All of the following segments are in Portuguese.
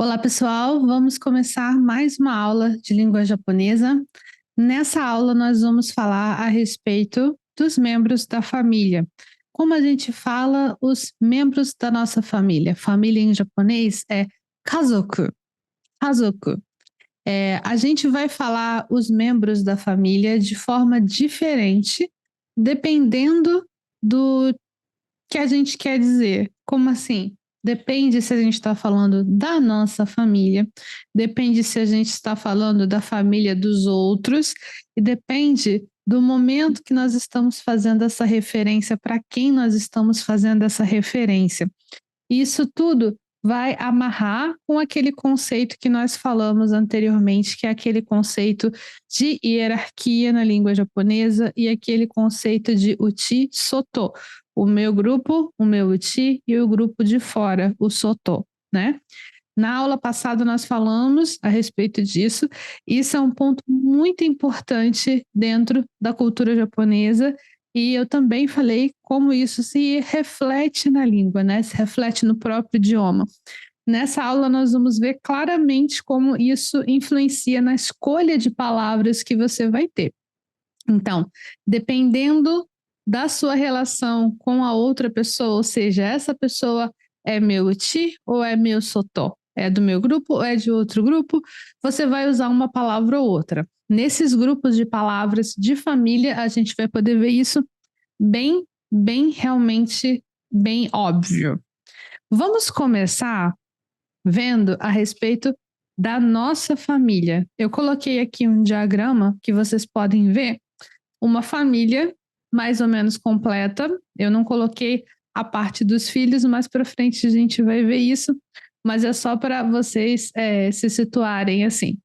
Olá, pessoal. Vamos começar mais uma aula de língua japonesa. Nessa aula, nós vamos falar a respeito dos membros da família. Como a gente fala os membros da nossa família? Família em japonês é kazoku. Kazoku. A gente vai falar os membros da família de forma diferente, dependendo do que a gente quer dizer. Como assim? Depende se a gente está falando da nossa família, depende se a gente está falando da família dos outros, e depende do momento que nós estamos fazendo essa referência, para quem nós estamos fazendo essa referência. Isso tudo vai amarrar com aquele conceito que nós falamos anteriormente, que é aquele conceito de hierarquia na língua japonesa e aquele conceito de uchi soto, o meu grupo, o meu uchi e o grupo de fora, o soto, né? Na aula passada nós falamos a respeito disso. Isso é um ponto muito importante dentro da cultura japonesa e eu também falei como isso se reflete na língua, né? Se reflete no próprio idioma. Nessa aula nós vamos ver claramente como isso influencia na escolha de palavras que você vai ter. Então, dependendo da sua relação com a outra pessoa, ou seja, essa pessoa é meu uchi ou é meu sotó? É do meu grupo ou é de outro grupo? Você vai usar uma palavra ou outra. Nesses grupos de palavras de família, a gente vai poder ver isso realmente bem óbvio. Vamos começar vendo a respeito da nossa família. Eu coloquei aqui um diagrama que vocês podem ver uma família mais ou menos completa. Eu não coloquei a parte dos filhos, mais para frente a gente vai ver isso, mas é só para vocês se situarem assim.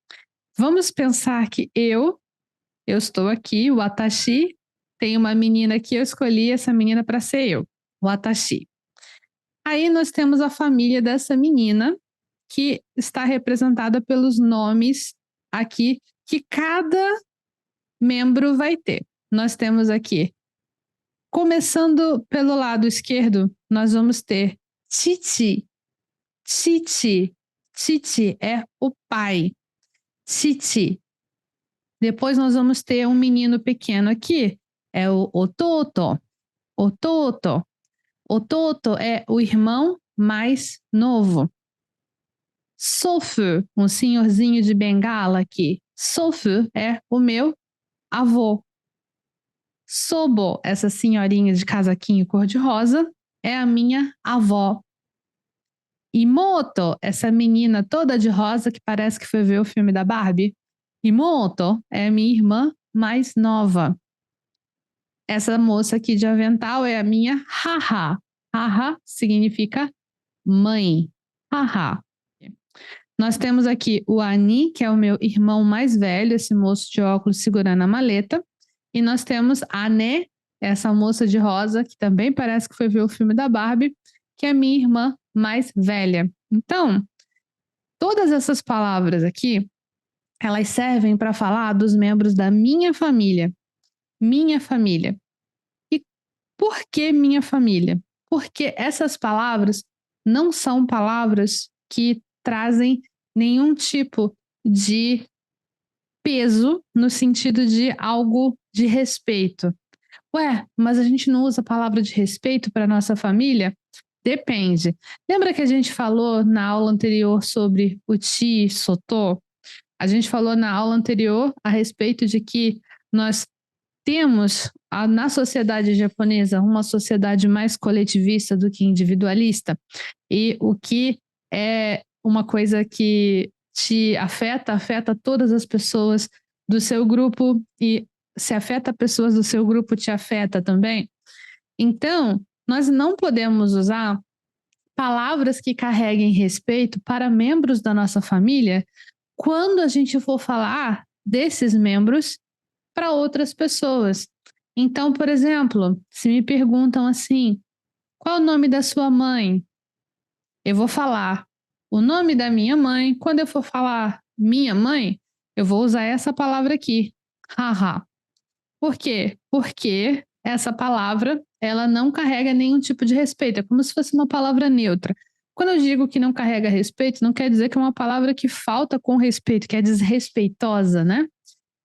Vamos pensar que eu estou aqui, o Atashi, tem uma menina que eu escolhi essa menina para ser eu, o Atashi. Aí nós temos a família dessa menina, que está representada pelos nomes aqui que cada membro vai ter. Nós temos aqui, começando pelo lado esquerdo, nós vamos ter Chichi. Chichi. Chichi é o pai. Chichi. Depois nós vamos ter um menino pequeno aqui, é o Ototo. Ototo. Ototo é o irmão mais novo. Sofu, um senhorzinho de bengala aqui. Sofu é o meu avô. Sobo, essa senhorinha de casaquinho cor-de-rosa, é a minha avó. Imoto, essa menina toda de rosa que parece que foi ver o filme da Barbie. Imoto é a minha irmã mais nova. Essa moça aqui de avental é a minha haha. Haha significa mãe. Haha. Nós temos aqui o Ani, que é o meu irmão mais velho, esse moço de óculos segurando a maleta. E nós temos a Né, essa moça de rosa, que também parece que foi ver o filme da Barbie, que é minha irmã mais velha. Então, todas essas palavras aqui, elas servem para falar dos membros da minha família. Minha família. E por que minha família? Porque essas palavras não são palavras que trazem nenhum tipo de peso no sentido de algo de respeito. Ué, mas a gente não usa a palavra de respeito para nossa família? Depende. Lembra que a gente falou na aula anterior sobre o chi, sotô? A gente falou na aula anterior a respeito de que nós temos na sociedade japonesa uma sociedade mais coletivista do que individualista, e o que é uma coisa que te afeta todas as pessoas do seu grupo, e se afeta pessoas do seu grupo, te afeta também. Então, nós não podemos usar palavras que carreguem respeito para membros da nossa família quando a gente for falar desses membros para outras pessoas. Então, por exemplo, se me perguntam assim, qual é o nome da sua mãe? Eu vou falar o nome da minha mãe. Quando eu for falar minha mãe, eu vou usar essa palavra aqui, haha. Por quê? Porque essa palavra, ela não carrega nenhum tipo de respeito. É como se fosse uma palavra neutra. Quando eu digo que não carrega respeito, não quer dizer que é uma palavra que falta com respeito, que é desrespeitosa, né?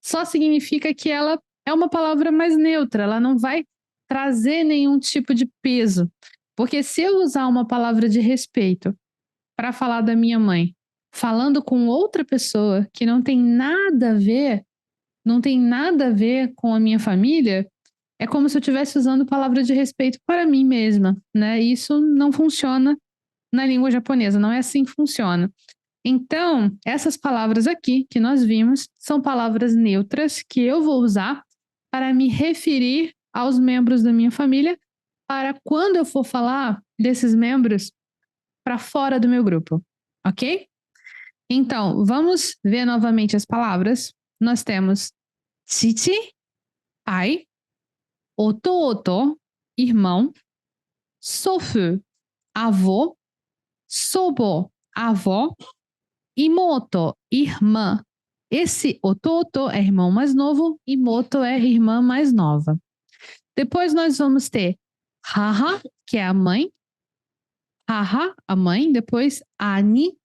Só significa que ela é uma palavra mais neutra, ela não vai trazer nenhum tipo de peso. Porque se eu usar uma palavra de respeito para falar da minha mãe, falando com outra pessoa que não tem nada a ver, não tem nada a ver com a minha família, é como se eu estivesse usando palavra de respeito para mim mesma, né? E isso não funciona na língua japonesa, não é assim que funciona. Então, essas palavras aqui que nós vimos são palavras neutras que eu vou usar para me referir aos membros da minha família, para quando eu for falar desses membros para fora do meu grupo, ok? Então, vamos ver novamente as palavras. Nós temos chichi, pai, ototo, irmão, sofu, avô, sobo, avó, imoto, irmã. Esse ototo é irmão mais novo, imoto é irmã mais nova. Depois nós vamos ter haha, que é a mãe, haha, a mãe, depois ani,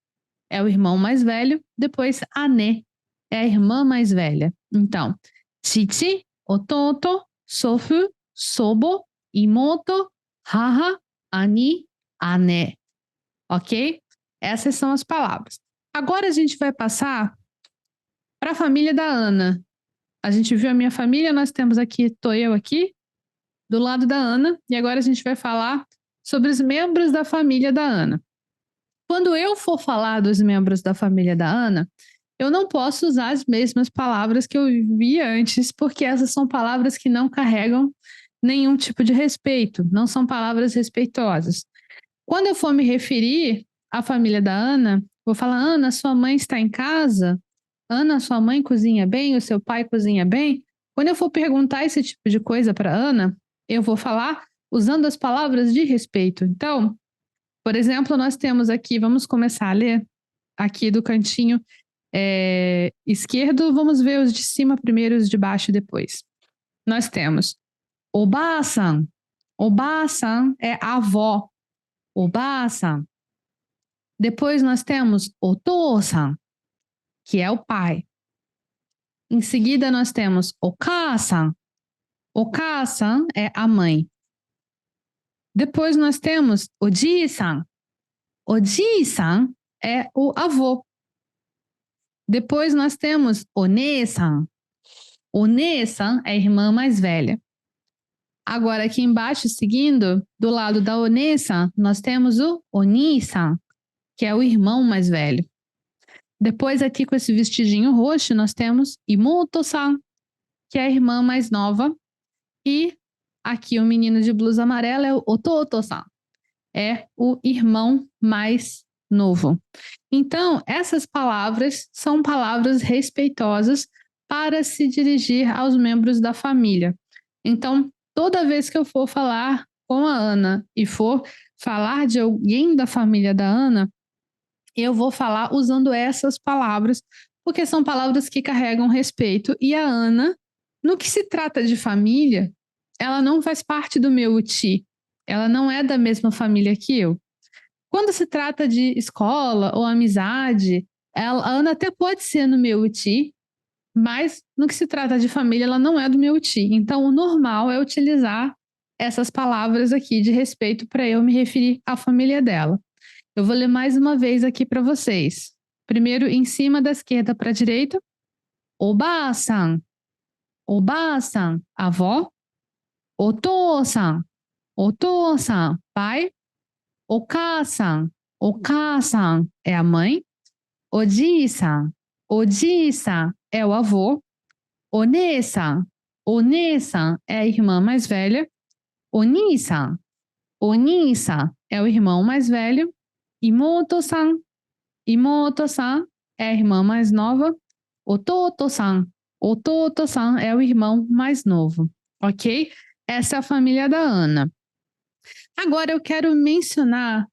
é o irmão mais velho, depois ane, é a irmã mais velha. Então, chichi, ototo, sofu, sobo, imoto, haha, ani, ane. Ok? Essas são as palavras. Agora a gente vai passar para a família da Ana. A gente viu a minha família, nós temos aqui, estou eu aqui, do lado da Ana, e agora a gente vai falar sobre os membros da família da Ana. Quando eu for falar dos membros da família da Ana, eu não posso usar as mesmas palavras que eu vi antes, porque essas são palavras que não carregam nenhum tipo de respeito, não são palavras respeitosas. Quando eu for me referir à família da Ana, vou falar: Ana, sua mãe está em casa? Ana, sua mãe cozinha bem? O seu pai cozinha bem? Quando eu for perguntar esse tipo de coisa para Ana, eu vou falar usando as palavras de respeito. Então, por exemplo, nós temos aqui, vamos começar a ler aqui do cantinho esquerdo, vamos ver os de cima primeiro, os de baixo depois. Nós temos Oba-san. Oba-san é avó. Oba-san. Depois nós temos Otou-san, que é o pai. Em seguida nós temos Oka-san. Oka-san é a mãe. Depois nós temos Oji-san. Oji-san é o avô. Depois nós temos One-san. One-san é a irmã mais velha. Agora aqui embaixo, seguindo, do lado da One-san, nós temos o Oni-san, que é o irmão mais velho. Depois aqui com esse vestidinho roxo, nós temos Imoto-san, que é a irmã mais nova. E aqui o menino de blusa amarela é o Ototo-san, é o irmão mais novo. Então, essas palavras são palavras respeitosas para se dirigir aos membros da família. Então, toda vez que eu for falar com a Ana e for falar de alguém da família da Ana, eu vou falar usando essas palavras, porque são palavras que carregam respeito. E a Ana, no que se trata de família, ela não faz parte do meu uti. Ela não é da mesma família que eu. Quando se trata de escola ou amizade, a Ana até pode ser no meu uti, mas no que se trata de família, ela não é do meu uti. Então, o normal é utilizar essas palavras aqui de respeito para eu me referir à família dela. Eu vou ler mais uma vez aqui para vocês. Primeiro, em cima da esquerda para a direita. Oba-san. Oba-san, avó. Otou-san. Otou-san, pai. Oka-san. Oka-san é a mãe. Oji-san. Oji-san é o avô. One-san. One-san é a irmã mais velha. Oni-san. Oni-san é o irmão mais velho. Imoto-san. Imoto-san é a irmã mais nova. Ototo-san. Ototo-san é o irmão mais novo. Ok? Essa é a família da Ana. Agora eu quero mencionar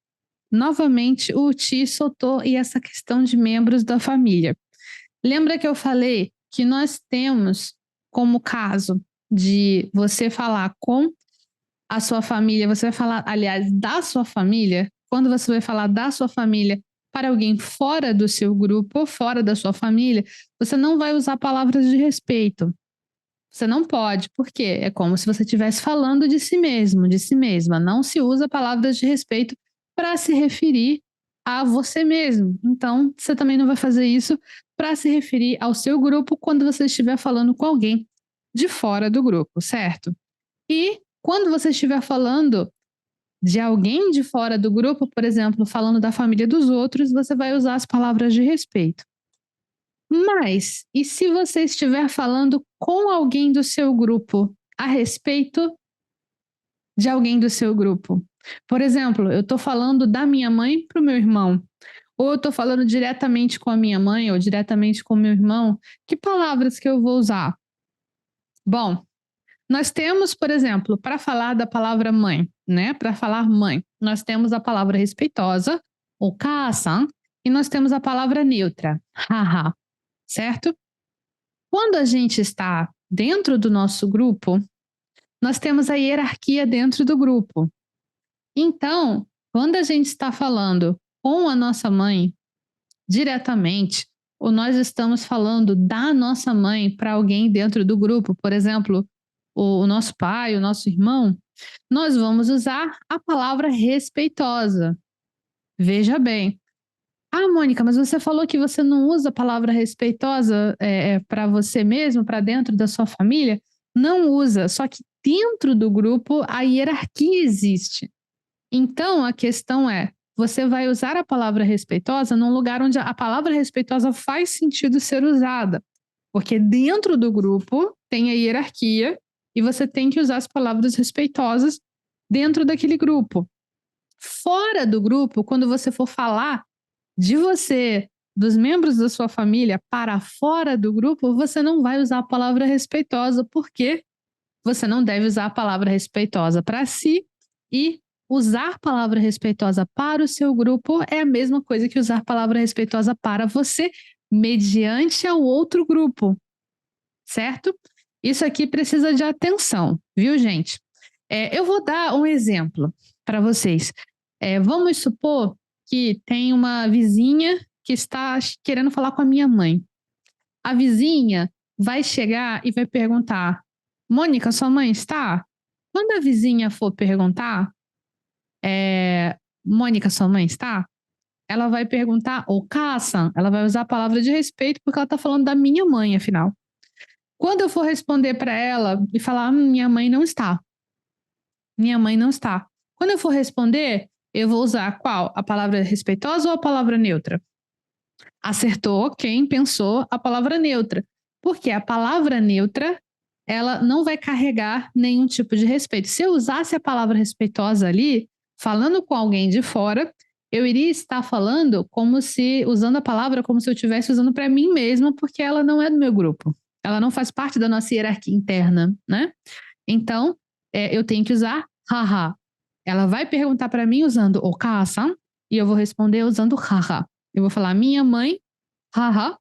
novamente o uti, soto e essa questão de membros da família. Lembra que eu falei que nós temos como caso de você falar com a sua família, você vai falar, aliás, da sua família, quando você vai falar da sua família para alguém fora do seu grupo, fora da sua família, você não vai usar palavras de respeito. Você não pode, porque é como se você estivesse falando de si mesmo, de si mesma. Não se usa palavras de respeito para se referir a você mesmo. Então, você também não vai fazer isso para se referir ao seu grupo quando você estiver falando com alguém de fora do grupo, certo? E quando você estiver falando de alguém de fora do grupo, por exemplo, falando da família dos outros, você vai usar as palavras de respeito. Mas, e se você estiver falando com alguém do seu grupo a respeito de alguém do seu grupo? Por exemplo, eu estou falando da minha mãe para o meu irmão, ou eu estou falando diretamente com a minha mãe ou diretamente com o meu irmão, que palavras que eu vou usar? Bom, nós temos, por exemplo, para falar da palavra mãe, né? Para falar mãe, nós temos a palavra respeitosa, o ka-san, e nós temos a palavra neutra, haha, certo? Quando a gente está dentro do nosso grupo, nós temos a hierarquia dentro do grupo. Então, quando a gente está falando com a nossa mãe diretamente, ou nós estamos falando da nossa mãe para alguém dentro do grupo, por exemplo, o nosso pai, o nosso irmão, nós vamos usar a palavra respeitosa. Veja bem. Ah, Mônica, mas você falou que você não usa a palavra respeitosa para você mesmo, para dentro da sua família? Não usa, só que dentro do grupo a hierarquia existe. Então a questão é, você vai usar a palavra respeitosa num lugar onde a palavra respeitosa faz sentido ser usada, porque dentro do grupo tem a hierarquia e você tem que usar as palavras respeitosas dentro daquele grupo. Fora do grupo, quando você for falar de você, dos membros da sua família para fora do grupo, você não vai usar a palavra respeitosa, porque você não deve usar a palavra respeitosa para si, e usar a palavra respeitosa para o seu grupo é a mesma coisa que usar a palavra respeitosa para você, mediante ao outro grupo, certo? Isso aqui precisa de atenção, viu, gente? Eu vou dar um exemplo para vocês. Vamos supor que tem uma vizinha que está querendo falar com a minha mãe. A vizinha vai chegar e vai perguntar: Mônica, sua mãe está? Quando a vizinha for perguntar, Mônica, sua mãe está? Ela vai perguntar, ou Kassan, ela vai usar a palavra de respeito porque ela está falando da minha mãe, afinal. Quando eu for responder para ela e falar, minha mãe não está. Minha mãe não está. Quando eu for responder, eu vou usar qual? A palavra respeitosa ou a palavra neutra? Acertou quem pensou a palavra neutra. Porque a palavra neutra, ela não vai carregar nenhum tipo de respeito. Se eu usasse a palavra respeitosa ali, falando com alguém de fora, eu iria estar falando como se, usando a palavra como se eu estivesse usando para mim mesma, porque ela não é do meu grupo. Ela não faz parte da nossa hierarquia interna, né? Então, eu tenho que usar haha. Ela vai perguntar para mim usando o ka-san e eu vou responder usando haha. Eu vou falar, minha mãe, haha,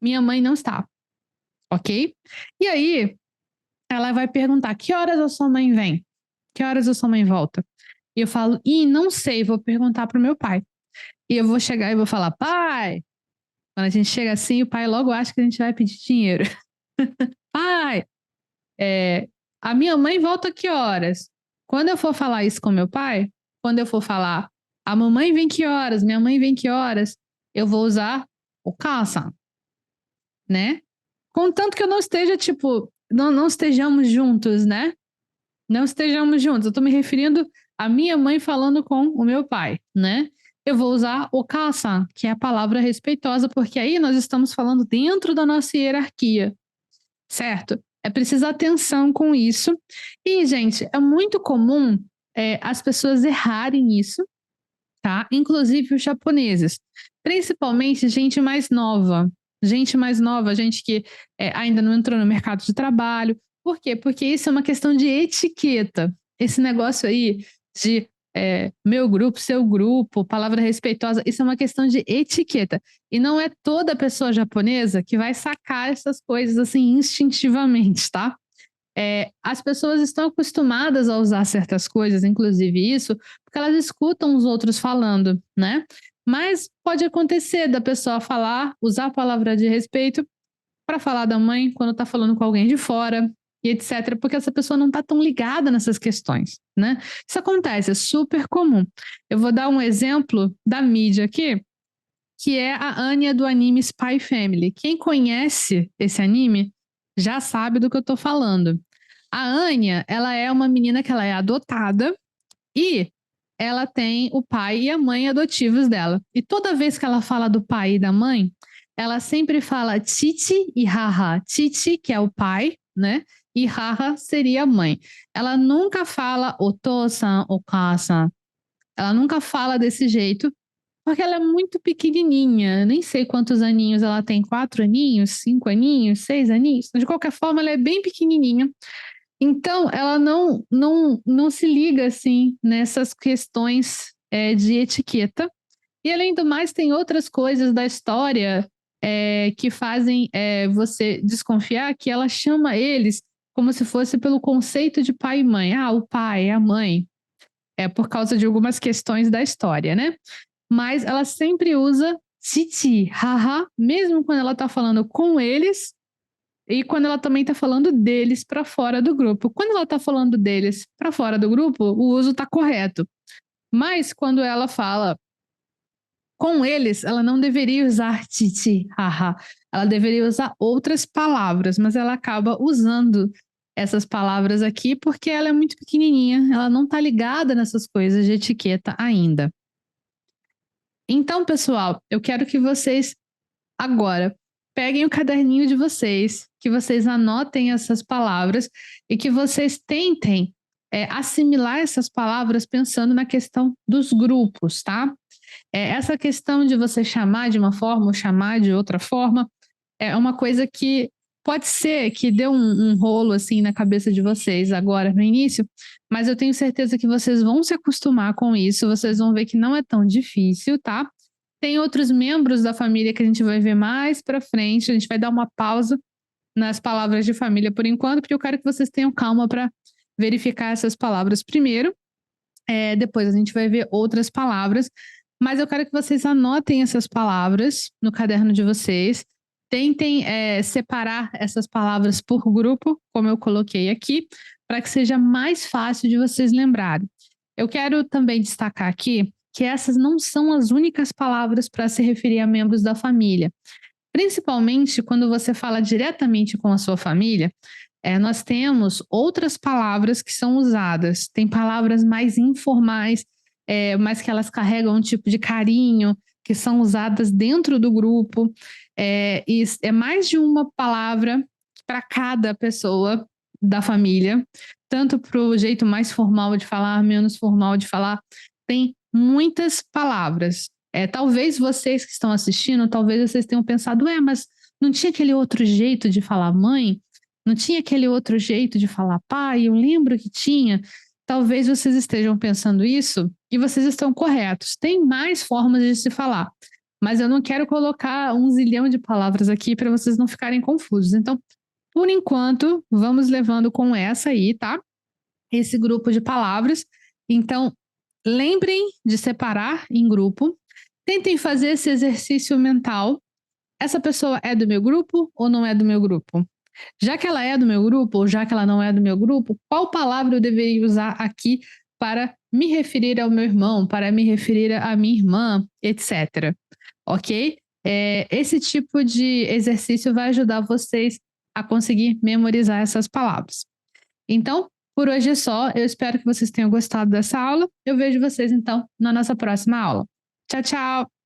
minha mãe não está. Ok? E aí, ela vai perguntar, que horas a sua mãe vem? Que horas a sua mãe volta? E eu falo, não sei, vou perguntar pro meu pai. E eu vou chegar e vou falar, pai! Quando a gente chega assim, o pai logo acha que a gente vai pedir dinheiro. Pai, a minha mãe volta que horas? Quando eu for falar isso com meu pai, quando eu for falar, a mamãe vem que horas, minha mãe vem que horas, eu vou usar o Kassan, né? Contanto que eu não esteja, não estejamos juntos, né? Não estejamos juntos. Eu estou me referindo à minha mãe falando com o meu pai, né? Eu vou usar o Kassan, que é a palavra respeitosa, porque aí nós estamos falando dentro da nossa hierarquia, certo? É preciso atenção com isso. E, gente, é muito comum as pessoas errarem isso, tá? Inclusive os japoneses. Principalmente gente mais nova. Gente que ainda não entrou no mercado de trabalho. Por quê? Porque isso é uma questão de etiqueta. Esse negócio aí de meu grupo, seu grupo, palavra respeitosa, isso é uma questão de etiqueta. E não é toda pessoa japonesa que vai sacar essas coisas assim instintivamente, tá? As pessoas estão acostumadas a usar certas coisas, inclusive isso, porque elas escutam os outros falando, né? Mas pode acontecer da pessoa usar a palavra de respeito para falar da mãe quando está falando com alguém de fora e etc, porque essa pessoa não está tão ligada nessas questões, né? Isso acontece, é super comum. Eu vou dar um exemplo da mídia aqui, que é a Anya do anime Spy Family. Quem conhece esse anime já sabe do que eu estou falando. A Anya, ela é uma menina que ela é adotada e ela tem o pai e a mãe adotivos dela. E toda vez que ela fala do pai e da mãe, ela sempre fala Chichi e Haha. Chichi, que é o pai, né? E Haha seria a mãe. Ela nunca fala Oto-san, Oka-san. Ela nunca fala desse jeito, porque ela é muito pequenininha. Nem sei quantos aninhos ela tem. 4 aninhos? 5 aninhos? 6 aninhos? De qualquer forma, ela é bem pequenininha. Então, ela não se liga, assim, nessas questões de etiqueta. E, além do mais, tem outras coisas da história que fazem você desconfiar, que ela chama eles como se fosse pelo conceito de pai e mãe. Ah, o pai, a mãe. É por causa de algumas questões da história, né? Mas ela sempre usa Titi, haha, mesmo quando ela tá falando com eles e quando ela também tá falando deles para fora do grupo. Quando ela tá falando deles para fora do grupo, o uso tá correto. Mas quando ela fala com eles, ela não deveria usar Titi, haha. Ela deveria usar outras palavras, mas ela acaba usando essas palavras aqui porque ela é muito pequenininha, ela não tá ligada nessas coisas de etiqueta ainda. Então, pessoal, eu quero que vocês agora peguem o caderninho de vocês, que vocês anotem essas palavras e que vocês tentem assimilar essas palavras pensando na questão dos grupos, tá? Essa questão de você chamar de uma forma ou chamar de outra forma é uma coisa que pode ser que dê um rolo assim na cabeça de vocês agora no início, mas eu tenho certeza que vocês vão se acostumar com isso, vocês vão ver que não é tão difícil, tá? Tem outros membros da família que a gente vai ver mais para frente, a gente vai dar uma pausa nas palavras de família por enquanto, porque eu quero que vocês tenham calma para verificar essas palavras primeiro, depois a gente vai ver outras palavras, mas eu quero que vocês anotem essas palavras no caderno de vocês, tentem separar essas palavras por grupo, como eu coloquei aqui, para que seja mais fácil de vocês lembrarem. Eu quero também destacar aqui que essas não são as únicas palavras para se referir a membros da família. Principalmente quando você fala diretamente com a sua família, nós temos outras palavras que são usadas. Tem palavras mais informais, mas que elas carregam um tipo de carinho, que são usadas dentro do grupo. E é mais de uma palavra para cada pessoa da família, tanto para o jeito mais formal de falar, menos formal de falar. Tem muitas palavras. Talvez vocês que estão assistindo, talvez vocês tenham pensado, mas não tinha aquele outro jeito de falar mãe? Não tinha aquele outro jeito de falar pai? Eu lembro que tinha. Talvez vocês estejam pensando isso e vocês estão corretos. Tem mais formas de se falar, mas eu não quero colocar 1 zilhão de palavras aqui para vocês não ficarem confusos. Então, por enquanto, vamos levando com essa aí, tá? Esse grupo de palavras. Então, lembrem de separar em grupo. Tentem fazer esse exercício mental. Essa pessoa é do meu grupo ou não é do meu grupo? Já que ela é do meu grupo ou já que ela não é do meu grupo, qual palavra eu deveria usar aqui para me referir ao meu irmão, para me referir à minha irmã, etc. Ok? Esse tipo de exercício vai ajudar vocês a conseguir memorizar essas palavras. Então, por hoje é só. Eu espero que vocês tenham gostado dessa aula. Eu vejo vocês, então, na nossa próxima aula. Tchau, tchau!